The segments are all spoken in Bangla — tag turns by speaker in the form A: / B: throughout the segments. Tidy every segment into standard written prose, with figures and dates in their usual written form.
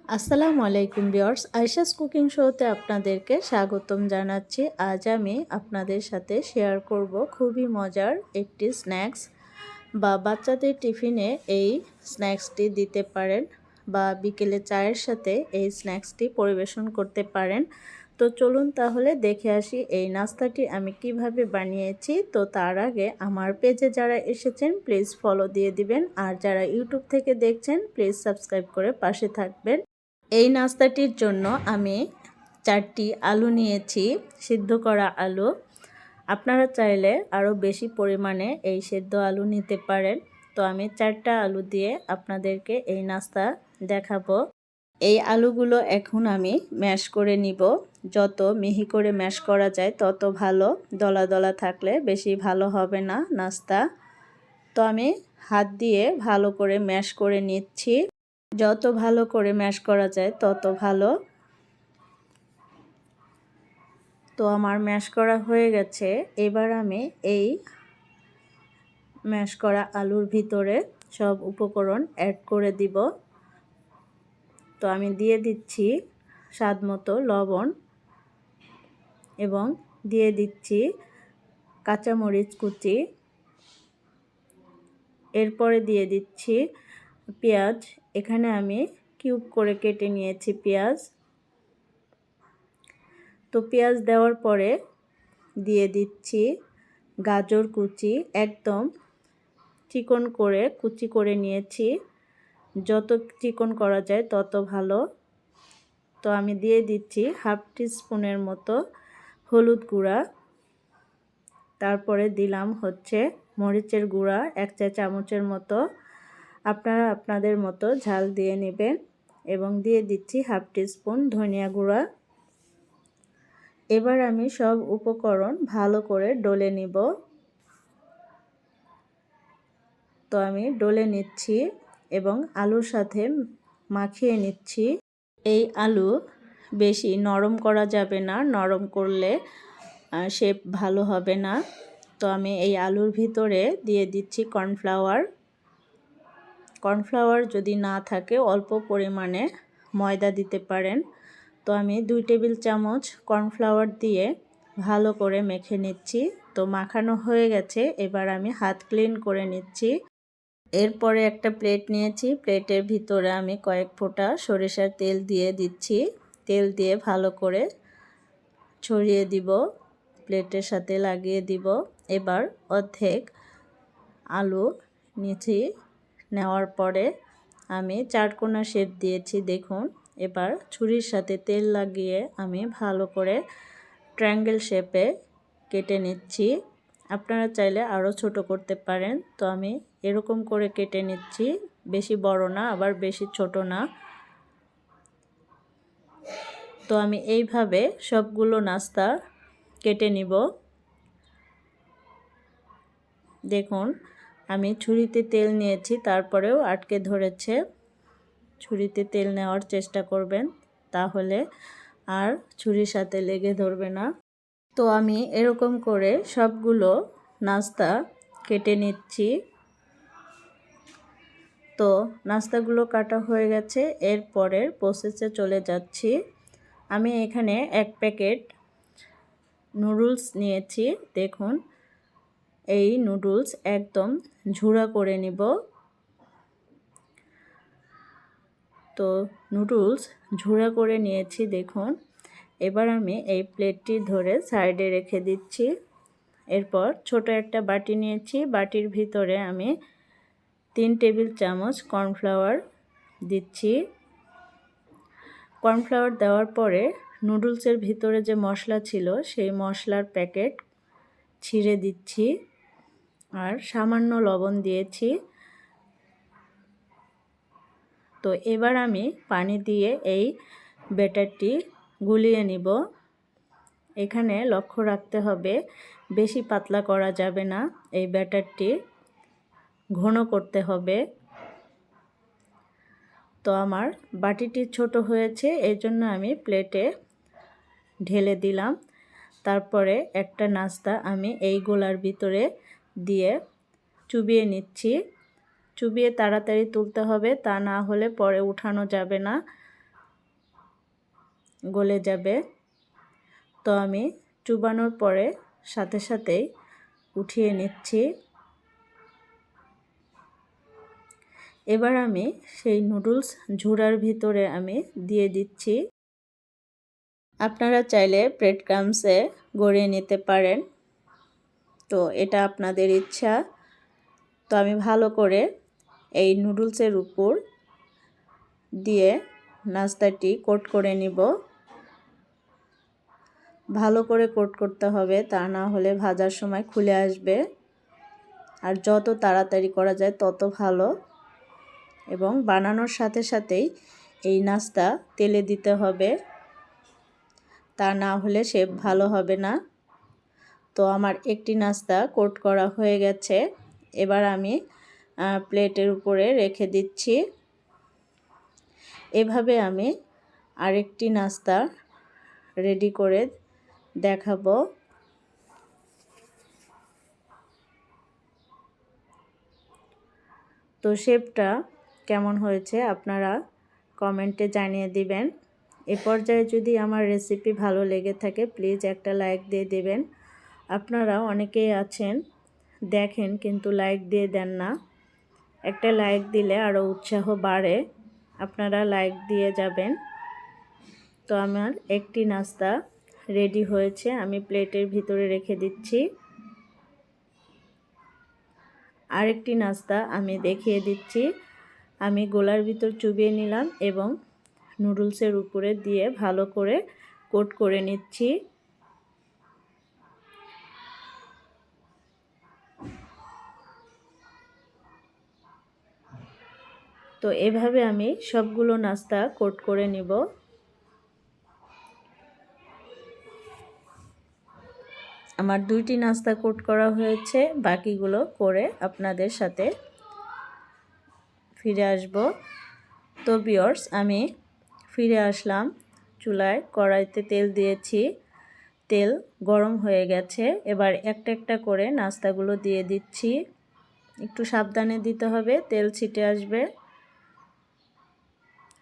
A: আসসালামু আলাইকুম ভিউয়ার্স, আয়েশাস কুকিং শোতে আপনাদেরকে স্বাগতম জানাচ্ছি। আজ আমি আপনাদের সাথে শেয়ার করব খুবই মজার একটি স্ন্যাক্স বা বাচ্চাদের টিফিনে এই স্ন্যাক্সটি দিতে পারেন বা বিকেলে চায়ের সাথে এই স্ন্যাক্সটি পরিবেশন করতে পারেন। তো চলুন তাহলে দেখে আসি এই নাস্তাটি আমি কিভাবে বানিয়েছি। তো তার আগে আমার পেজে যারা এসেছেন প্লিজ ফলো দিয়ে দিবেন, আর যারা ইউটিউব থেকে দেখছেন প্লিজ সাবস্ক্রাইব করে পাশে থাকবেন। এই নাস্তাটির জন্য আমি 4টি আলু নিয়েছি, সিদ্ধ করা আলু। আপনারা চাইলে আরও বেশি পরিমাণে এই সিদ্ধ আলু নিতে পারেন। তো আমি 4টা আলু দিয়ে আপনাদেরকে এই নাস্তা দেখাবো। এই আলুগুলো এখন আমি ম্যাশ করে নিব। যত মিহি করে ম্যাশ করা যায় তত ভালো, দলা দলা থাকলে বেশি ভালো হবে না নাস্তা। তো আমি হাত দিয়ে ভালো করে ম্যাশ করে নিচ্ছি। যত ভালো করে ম্যাশ করা যায় তত ভালো। তো আমার ম্যাশ করা হয়ে গেছে। এবার আমি এই ম্যাশ করা আলুর ভিতরে সব উপকরণ অ্যাড করে দিব। তো আমি দিয়ে দিচ্ছি স্বাদ মতো লবণ এবং দিয়ে দিচ্ছি কাঁচামরিচ কুচি। এরপরে দিয়ে দিচ্ছি পেঁয়াজ। এখানে আমি কিউব করে কেটে নিয়েছি পেঁয়াজ। তো পেঁয়াজ দেওয়ার পরে দিয়ে দিচ্ছি গাজর কুচি, একদম চিকন করে কুচি করে নিয়েছি। যত চিকন করা যায় তত ভালো। তো আমি দিয়ে দিচ্ছি হাফ টিস্পুনের মতো হলুদ গুঁড়া। তারপরে দিলাম হচ্ছে মরিচের গুঁড়া 1 চা চামচের মতো। আপনারা আপনাদের মতো ঝাল দিয়ে নেবেন। এবং দিয়ে দিচ্ছি হাফ টিস্পুন ধনিয়া গুঁড়া। এবার আমি সব উপকরণ ভালো করে ডলে নিব। তো আমি ডলে নিচ্ছি এবং আলুর সাথে মাখিয়ে নিচ্ছি। এই আলু বেশি নরম করা যাবে না, নরম করলে শেপ ভালো হবে না। তো আমি এই আলুর ভিতরে দিয়ে দিচ্ছি কর্নফ্লাওয়ার। কর্নফ্লাওয়ার যদি না থাকে অল্প পরিমাণে ময়দা দিতে পারেন। তো আমি 2 টেবিল চামচ কর্নফ্লাওয়ার দিয়ে ভালো করে মেখে নিচ্ছি। তো মাখানো হয়ে গেছে, এবার আমি হাত ক্লিন করে নিচ্ছি। এরপরে একটা প্লেট নিয়েছি, প্লেটের ভিতরে আমি কয়েক ফোঁটা সরিষার তেল দিয়ে দিচ্ছি। তেল দিয়ে ভালো করে ছড়িয়ে দিব, প্লেটের সাথে লাগিয়ে দিব। এবার অর্ধেক আলু নিচে নেওয়ার পরে আমি চারকোনা শেপ দিয়েছি দেখুন। এবার ছুরির সাথে তেল লাগিয়ে আমি ভালো করে ট্রায়াঙ্গেল শেপে কেটে নিচ্ছি। আপনারা চাইলে আরও ছোট করতে পারেন। তো আমি এরকম করে কেটে নিচ্ছি, বেশি বড় না আবার বেশি ছোট না। তো আমি এইভাবে সবগুলো নাস্তা কেটে নিব। দেখুন আমি ছুরিতে তেল নিয়েছি, তারপরেও আটকে ধরেছে। ছুরিতে তেল নেওয়ার চেষ্টা করবেন, তাহলে আর ছুরির সাথে লেগে ধরবে না। তো আমি এরকম করে সবগুলো নাস্তা কেটে নিচ্ছি। তো নাস্তাগুলো কাটা হয়ে গেছে, এরপরের প্রসেসে চলে যাচ্ছি। আমি এখানে 1 প্যাকেট নুডলস নিয়েছি। দেখুন এই নুডলস একদম ঝুড়া করে নিব। তো নুডলস ঝুড়া করে নিয়েছি দেখুন। এবার আমি এই প্লেটটি ধরে সাইডে রেখে দিচ্ছি। এরপর ছোট একটা বাটি নিয়েছি, বাটির ভিতরে আমি 3 টেবিল চামচ কর্নফ্লাওয়ার দিচ্ছি। কর্নফ্লাওয়ার দেওয়ার পরে নুডলসের ভিতরে যে মশলা ছিল সেই মশলার প্যাকেট ছিঁড়ে দিচ্ছি, আর সামান্য লবণ দিয়েছি। তো এবার আমি পানি দিয়ে এই ব্যাটারটি গুলিয়ে নিব। এখানে লক্ষ্য রাখতে হবে বেশি পাতলা করা যাবে না, এই ব্যাটারটি ঘন করতে হবে। তো আমার বাটিটি ছোট হয়েছে, এই জন্য আমি প্লেটে ঢেলে দিলাম। তারপরে একটা নাস্তা আমি এই গোলার ভিতরে দিয়ে চুবিয়ে নিচ্ছি। চুবিয়ে তাড়াতাড়ি তুলতে হবে, তা না হলে পরে উঠানো যাবে না। গলে যাবে। তো আমি চুবানোর পরে সাথে সাথেই উঠিয়ে নিচ্ছি। এবার আমি সেই নুডলস ঝুড়ার ভিতরে আমি দিয়ে দিচ্ছি। আপনারা চাইলে ব্রেড ক্রাম্বসে গড়িয়ে নিতে পারেন, তো এটা আপনাদের ইচ্ছা। তো আমি ভালো করে এই নুডলসের উপর দিয়ে নাস্তাটি কোট করে নিব। ভালো করে কোট করতে হবে, তা না হলে ভাজার সময় খুলে আসবে। আর যত তাড়াতাড়ি করা যায় তত ভালো। এবং বানানোর সাথে সাথেই এই নাস্তা তেলে দিতে হবে, তা না হলে শেপ ভালো হবে না। তো আমার একটি নাস্তা কোট করা হয়ে গেছে। এবার আমি প্লেটের উপরে রেখে দিচ্ছি। এভাবে আমি আরেকটি নাস্তা রেডি করে দেখাবো। তো শেপটা কেমন হয়েছে আপনারা কমেন্টে জানিয়ে দিবেন। এ পর্যায়ে যদি আমার রেসিপি ভালো লেগে থাকে প্লিজ একটা লাইক দিয়ে দেবেন। আপনারা অনেকেই আছেন দেখেন কিন্তু লাইক দিয়ে দেন না। একটা লাইক দিলে আরও উৎসাহ বাড়ে, আপনারা লাইক দিয়ে যাবেন। তো আমার একটি নাস্তা রেডি হয়েছে, আমি প্লেটের ভিতরে রেখে দিচ্ছি। আরেকটি নাস্তা আমি দেখিয়ে দিচ্ছি। আমি গোলার ভিতর চুবিয়ে নিলাম এবং নুডলসের উপরে দিয়ে ভালো করে কোট করে নিচ্ছি। তো এভাবে আমি সবগুলো নাস্তা কোট করে নিব। আমার দুইটি নাস্তা কোট করা হয়েছে, বাকিগুলো করে আপনাদের সাথে ফিরে আসব। তো ভিউয়ার্স, আমি ফিরে আসলাম। চুলায় কড়াইতে তেল দিয়েছি, তেল গরম হয়ে গেছে। এবার একটা একটা করে নাস্তাগুলো দিয়ে দিচ্ছি। একটু সাবধানে দিতে হবে, তেল ছিটে আসবে।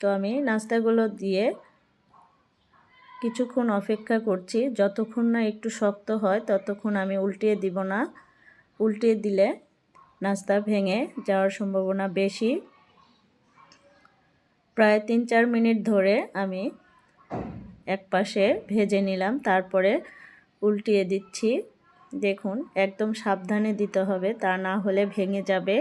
A: তো আমি নাস্তাগুলো দিয়ে কিছুক্ষণ অপেক্ষা করছি। যতক্ষণ না একটু শক্ত হয় ততক্ষণ আমি উল্টিয়ে দিব না। উল্টিয়ে দিলে নাস্তা ভেঙে যাওয়ার সম্ভাবনা বেশি। প্রায় 3-4 মিনিট ধরে আমি এক পাশে ভেজে নিলাম, তারপরে উল্টিয়ে দিচ্ছি। দেখুন একদম সাবধানে দিতে হবে, তা না হলে ভেঙে যাবে।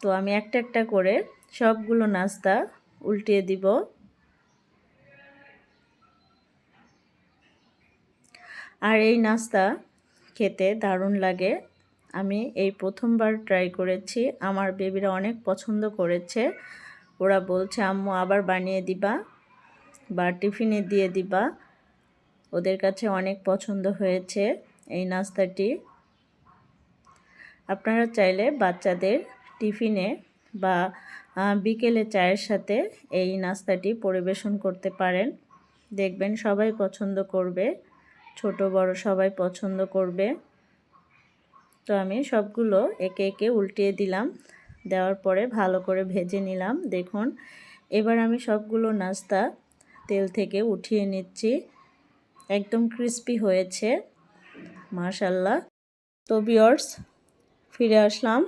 A: তো আমি একটা একটা করে সবগুলো নাস্তা উল্টিয়ে দিব। আর এই নাস্তা খেতে দারুণ লাগে। আমি এই প্রথমবার ট্রাই করেছি, আমার বেবিরা অনেক পছন্দ করেছে। ওরা বলছে আম্মু আবার বানিয়ে দিবা বা টিফিনে দিয়ে দিবা। ওদের কাছে অনেক পছন্দ হয়েছে এই নাস্তাটি। আপনারা চাইলে বাচ্চাদের টিফিনে বা বিকেলে চায়ের সাথে এই নাস্তাটি পরিবেশন করতে পারেন। দেখবেন সবাই পছন্দ করবে, ছোট বড় সবাই পছন্দ করবে। তো আমি সবগুলো একে একে উল্টিয়ে দিলাম, দেওয়ার পরে ভালো করে ভেজে নিলাম। দেখুন এবার আমি সবগুলো নাস্তা তেল থেকে উঠিয়ে নিচ্ছি। একদম ক্রিস্পি হয়েছে মাশাআল্লাহ। তো ভিউয়ার্স, ফিরে আসলাম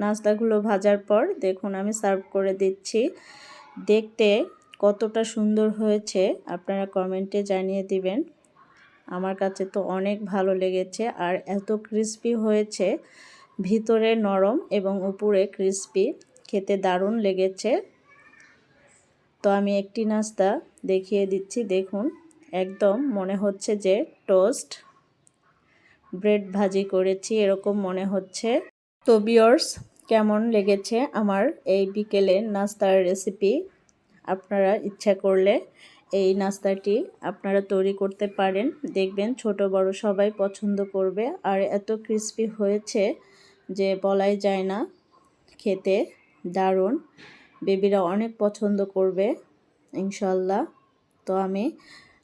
A: নাস্তাগুলো ভাজার পর। দেখুন আমি সার্ভ করে দিচ্ছি। দেখতে কতটা সুন্দর হয়েছে আপনারা কমেন্টে জানিয়ে দিবেন। আমার কাছে তো অনেক ভালো লেগেছে, আর এত ক্রিস্পি হয়েছে, ভিতরে নরম এবং উপরে ক্রিস্পি, খেতে দারুণ লেগেছে। তো আমি একটি নাস্তা দেখিয়ে দিচ্ছি। দেখুন একদম মনে হচ্ছে যে টোস্ট ব্রেড ভাজি করেছি, এরকম মনে হচ্ছে। তো ভিউয়ার্স, কেমন লেগেছে আমার এই বিকেলের নাস্তার রেসিপি? আপনারা ইচ্ছা করলে এই নাস্তাটি আপনারা তৈরি করতে পারেন। দেখবেন ছোট বড় সবাই পছন্দ করবে। আর এত ক্রিস্পি হয়েছে যে বলাই যায় না, খেতে দারুণ। বেবিরা অনেক পছন্দ করবে ইনশাল্লাহ। তো আমি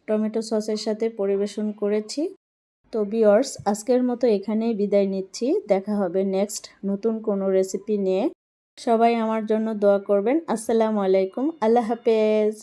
A: টমেটো সসের সাথে পরিবেশন করেছি। তো ভিউয়ার্স, আজকের মতো এখানেই বিদায় নিচ্ছি। দেখা হবে নেক্সট নতুন কোনো রেসিপি নিয়ে। সবাই আমার জন্য দোয়া করবেন। আসসালামু আলাইকুম, আল্লাহ হাফেজ।